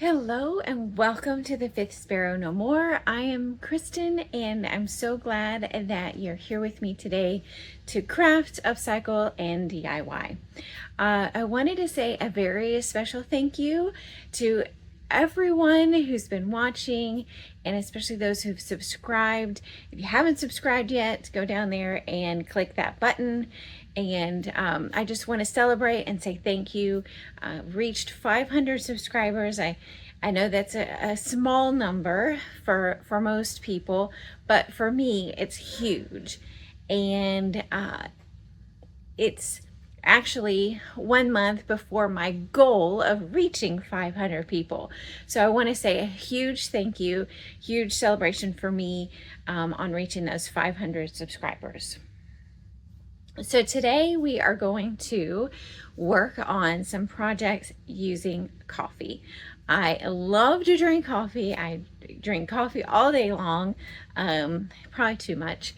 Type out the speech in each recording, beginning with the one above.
Hello and welcome to the Fifth Sparrow No More. I am Kristen and I'm so glad that you're here with me today to craft, upcycle, and DIY. I wanted to say a very special thank you to everyone who's been watching and especially those who've subscribed. If you haven't subscribed yet, go down there and click that button. And I just want to celebrate and say thank you. Reached 500 subscribers. I know that's a small number for most people, but for me, it's huge. And it's actually 1 month before my goal of reaching 500 people. So I want to say a huge thank you, huge celebration for me on reaching those 500 subscribers. So today we are going to work on some projects using coffee. I love to drink coffee. I drink coffee all day long, probably too much.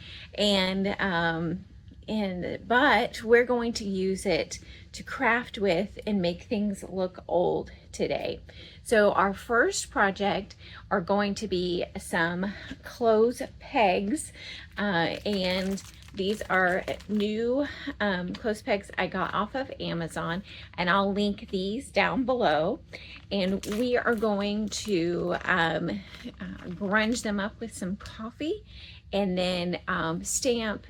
But we're going to use it to craft with and make things look old today. So our first project are going to be some clothes pegs, and these are new clothes pegs I got off of Amazon, and I'll link these down below. And we are going to grunge them up with some coffee and then stamp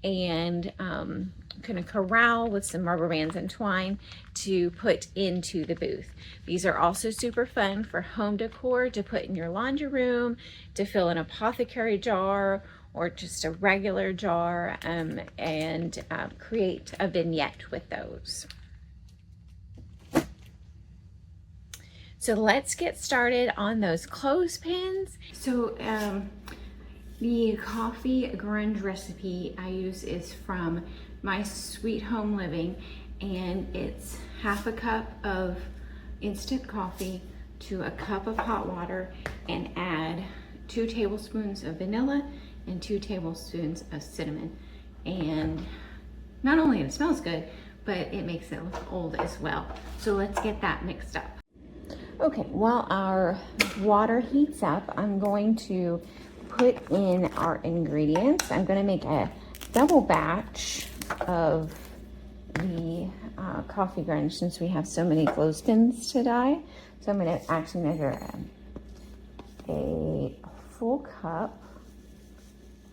and kind of corral with some rubber bands and twine to put into the booth. These are also super fun for home decor to put in your laundry room, to fill an apothecary jar or just a regular jar, and create a vignette with those. So let's get started on those clothespins. So the coffee grunge recipe I use is from My Sweet Home Living, and it's half a cup of instant coffee to a cup of hot water and add 2 tablespoons of vanilla and 2 tablespoons of cinnamon. And not only it smells good, but it makes it look old as well. So let's get that mixed up. Okay, while our water heats up, I'm going to put in our ingredients. I'm going to make a double batch of the coffee grunge since we have so many clothespins today. So I'm going to actually measure a full cup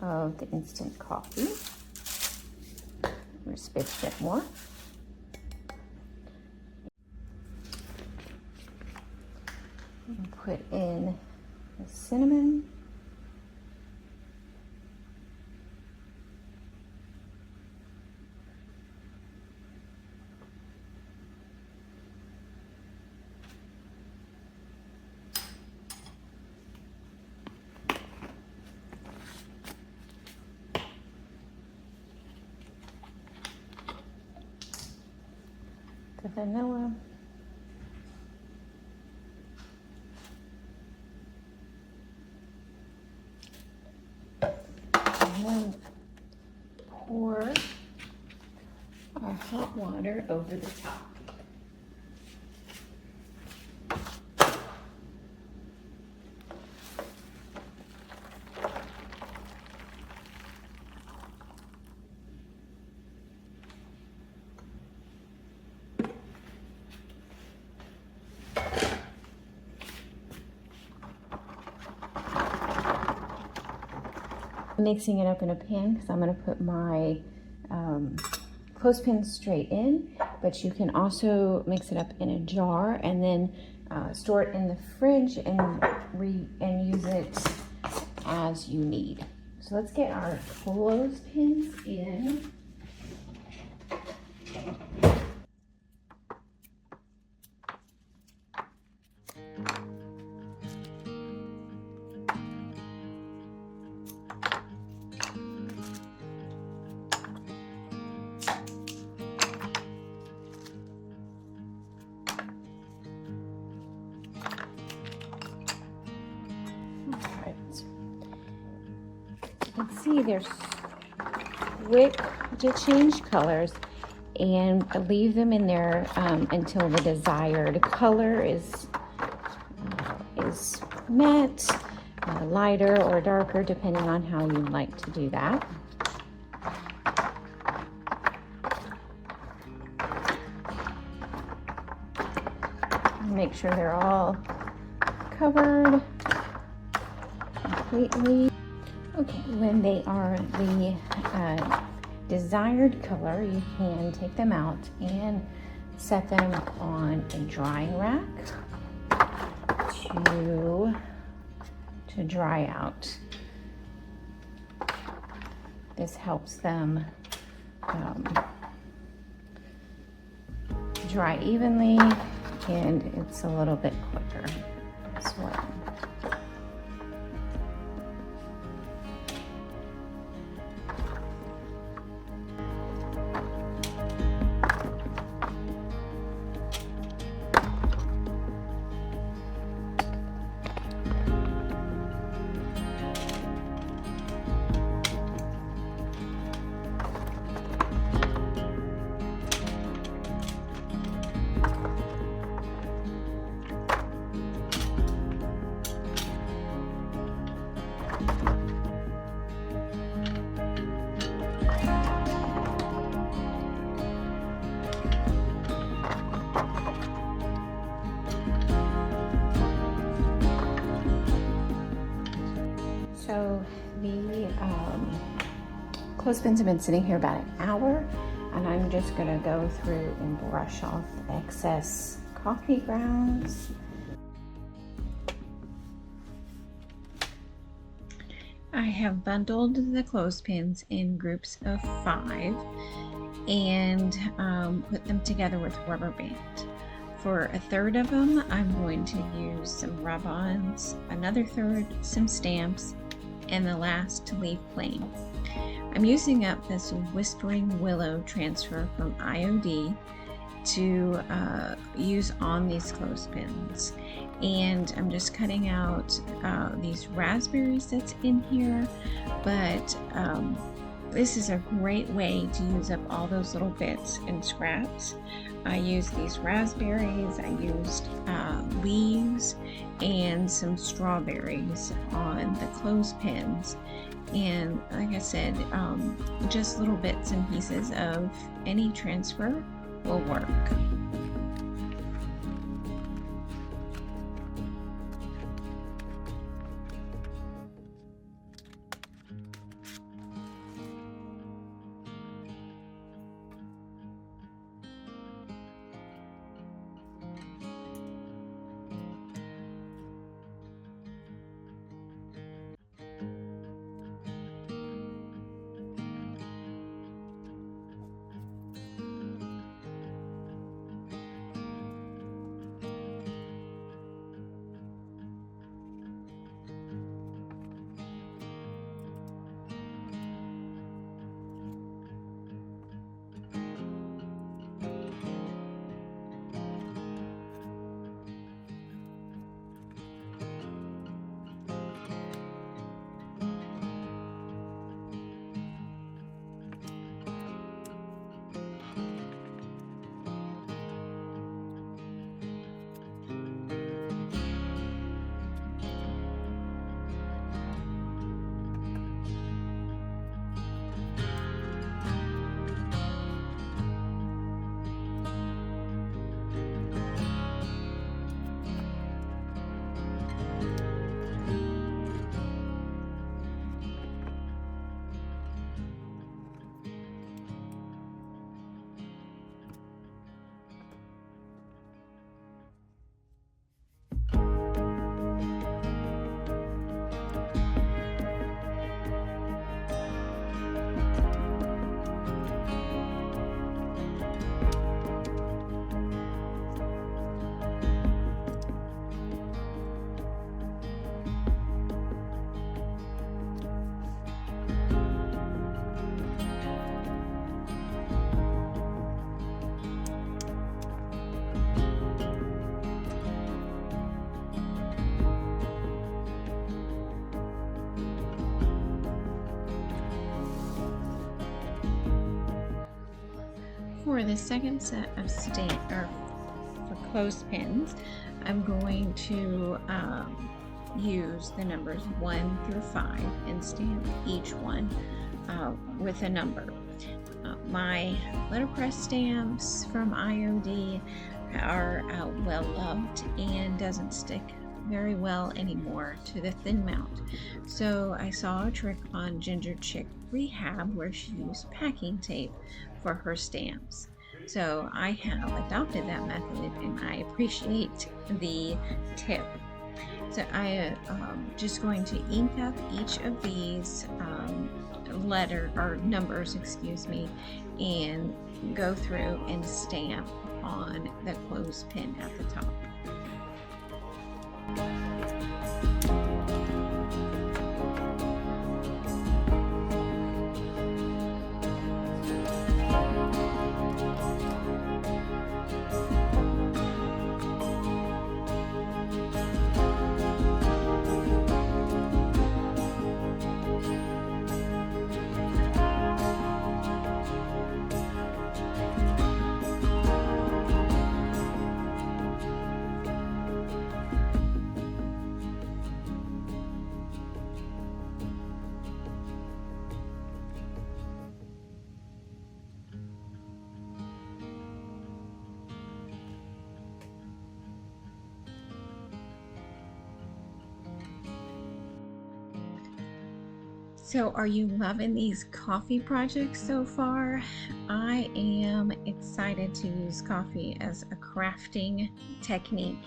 of the instant coffee. Just a bit more. And put in the cinnamon. The vanilla. And then pour our hot water over the top. Mixing it up in a pan because I'm going to put my clothespins straight in, but you can also mix it up in a jar and then store it in the fridge and use it as you need. So let's get our clothespins in. Let's see, they're quick to change colors, and leave them in there until the desired color is matte, lighter or darker, depending on how you like to do that. Make sure they're all covered completely. Okay, when they are the desired color, you can take them out and set them on a drying rack to dry out. This helps them dry evenly, and it's a little bit quicker as well. So the clothespins have been sitting here about an hour, and I'm just gonna go through and brush off the excess coffee grounds. I have bundled the clothespins in groups of 5 and put them together with rubber band. For a third of them, I'm going to use some rub-ons, another third, some stamps, and the last to leave plain. I'm using up this Whispering Willow transfer from IOD to use on these clothespins, and I'm just cutting out these raspberries that's in here, but this is a great way to use up all those little bits and scraps. I used these raspberries, I used leaves and some strawberries on the clothespins, and like I said, just little bits and pieces of any transfer will work. For the second set of for clothespins, I'm going to use the numbers 1 through 5 and stamp each one with a number. My letterpress stamps from IOD are well loved and doesn't stick very well anymore to the thin mount. So I saw a trick on Ginger Chick Rehab where she used packing tape for her stamps. So I have adopted that method and I appreciate the tip. So I am just going to ink up each of these numbers, excuse me, and go through and stamp on the clothespin at the top. So are you loving these coffee projects so far? I am excited to use coffee as a crafting technique,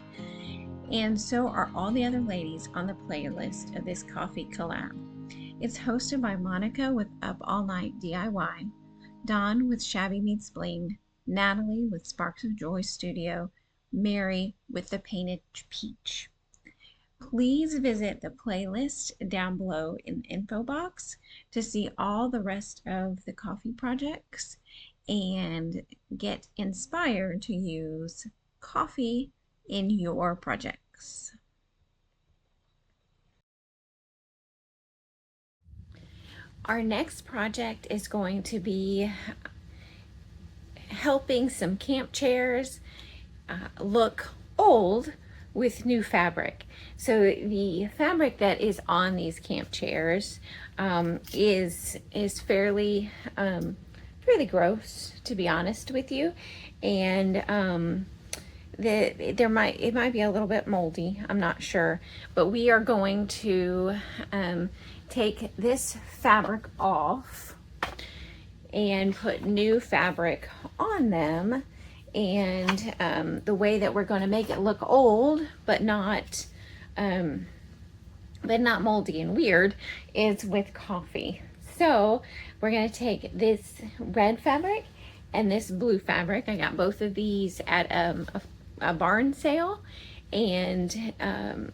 and so are all the other ladies on the playlist of this coffee collab. It's hosted by Monica with Up All Night DIY, Dawn with Shabby Meets Bling, Natalie with Sparks of Joy Studio, Mary with The Painted Peach. Please visit the playlist down below in the info box to see all the rest of the coffee projects and get inspired to use coffee in your projects. Our next project is going to be helping some camp chairs look old with new fabric. So the fabric that is on these camp chairs is fairly gross, to be honest with you, and it might be a little bit moldy. I'm not sure, but we are going to take this fabric off and put new fabric on them. And the way that we're going to make it look old but not moldy and weird is with coffee. So we're going to take this red fabric and this blue fabric. I got both of these at a barn sale, and I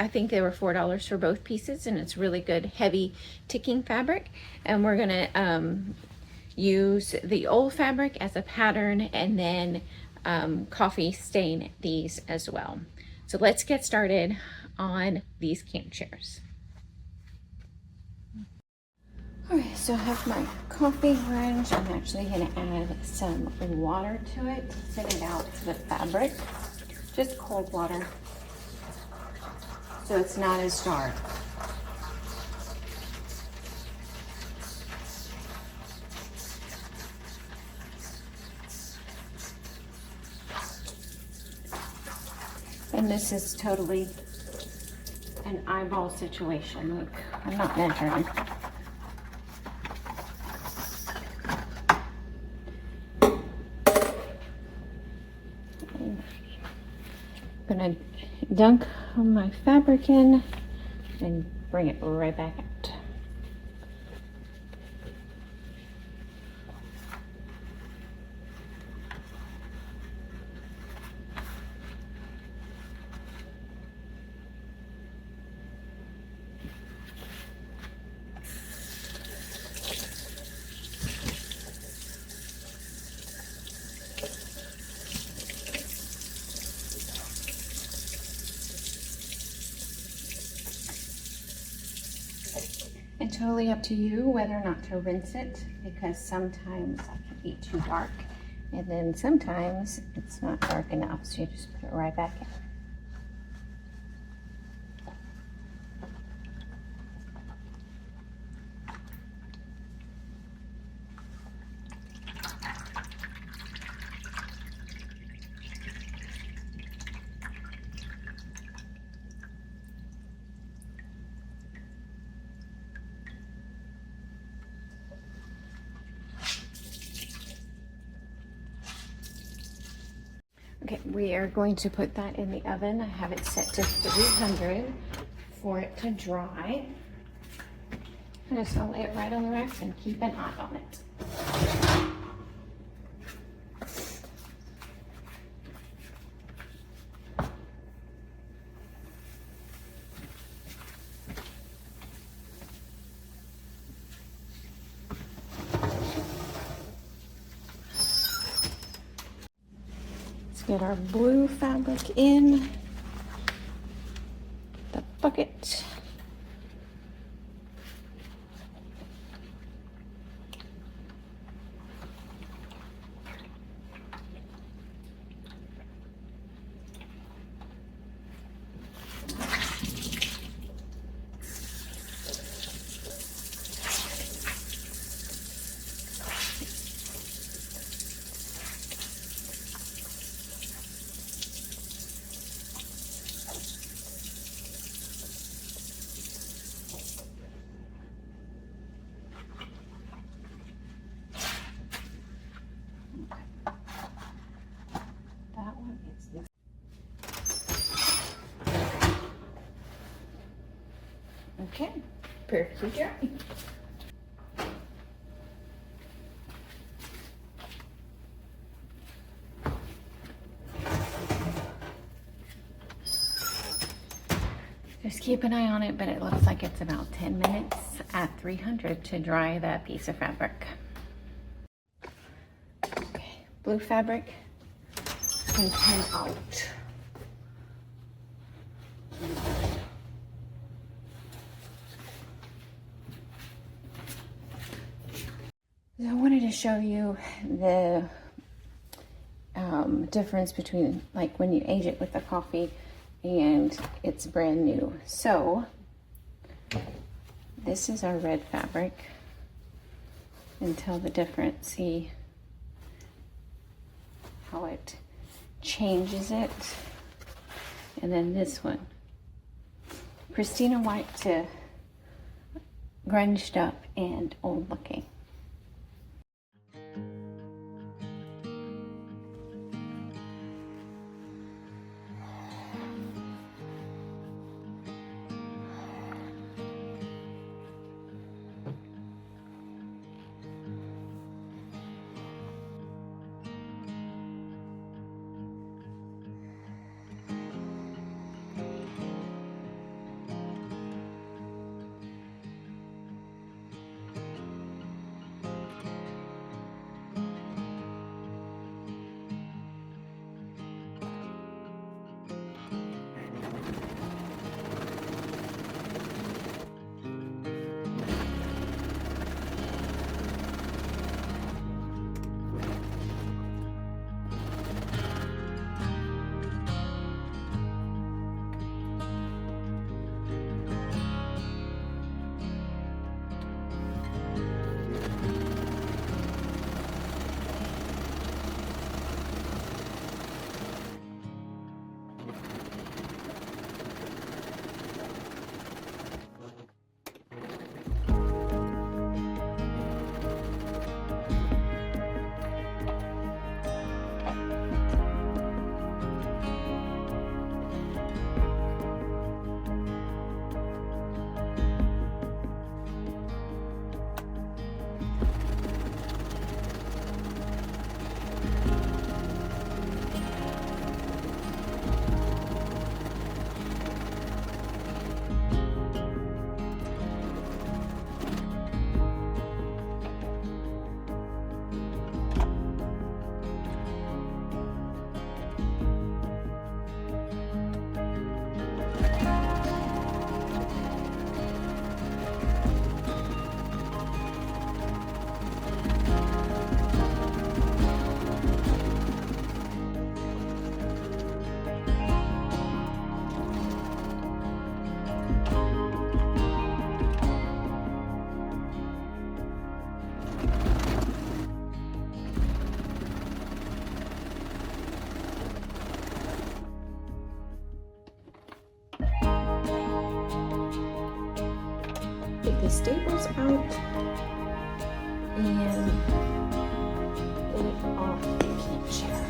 think they were $4 for both pieces, and it's really good heavy ticking fabric. And we're going to use the old fabric as a pattern, and then coffee stain these as well. So let's get started on these camp chairs. Alright, so I have my coffee grunge. I'm actually going to add some water to it to thin it out to the fabric. Just cold water, so it's not as dark. And this is totally an eyeball situation. Look, I'm not measuring. I'm gonna dunk my fabric in and bring it right back out. It's totally up to you whether or not to rinse it, because sometimes it can be too dark, and then sometimes it's not dark enough, so you just put it right back in. Okay, we are going to put that in the oven. I have it set to 300 for it to dry. I'm just gonna lay it right on the rack and keep an eye on it. Get our blue fabric in the bucket. Okay, perfectly dry. Just keep an eye on it, but it looks like it's about 10 minutes at 300 to dry that piece of fabric. Okay, blue fabric can come out. So I wanted to show you the difference between like when you age it with the coffee and it's brand new. So this is our red fabric, and tell the difference. See how it changes it. And then this one, Christina white to grunged up and old looking. Take the staples out and pull it off the chair.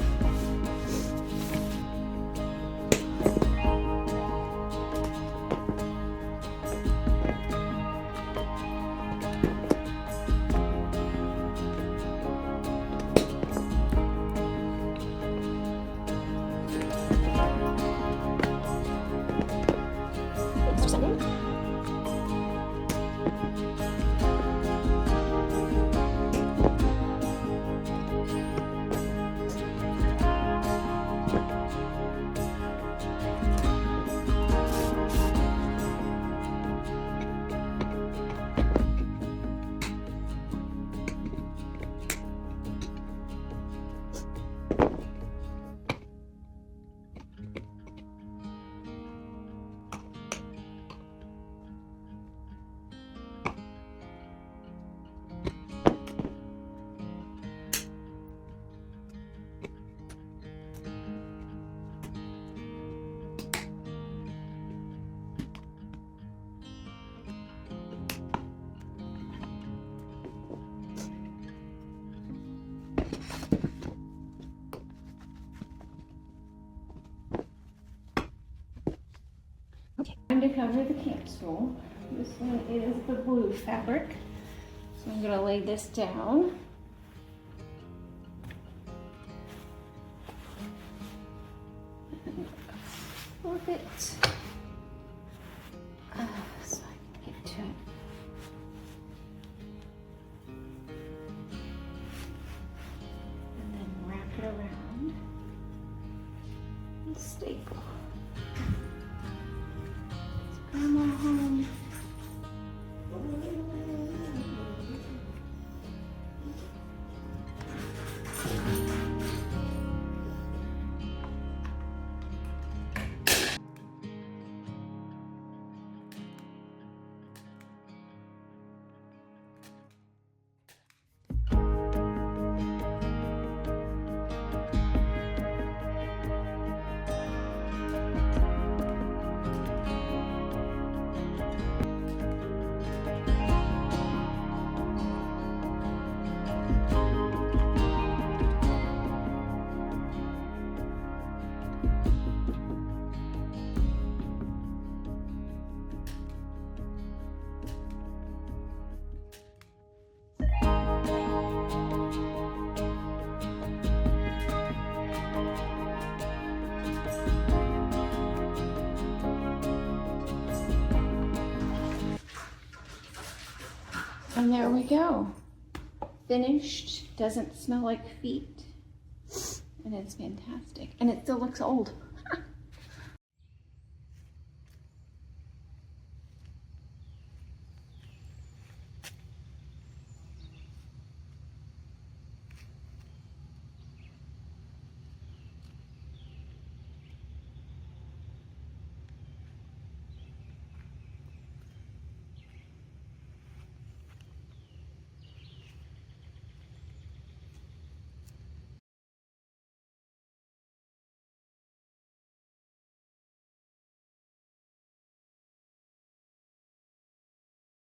time to cover the camp stool. This one is the blue fabric. So I'm gonna lay this down. And flip it so I can get to it. And then wrap it around and staple. Grandma home. And there we go. Finished. Doesn't smell like feet. And it's fantastic. And it still looks old.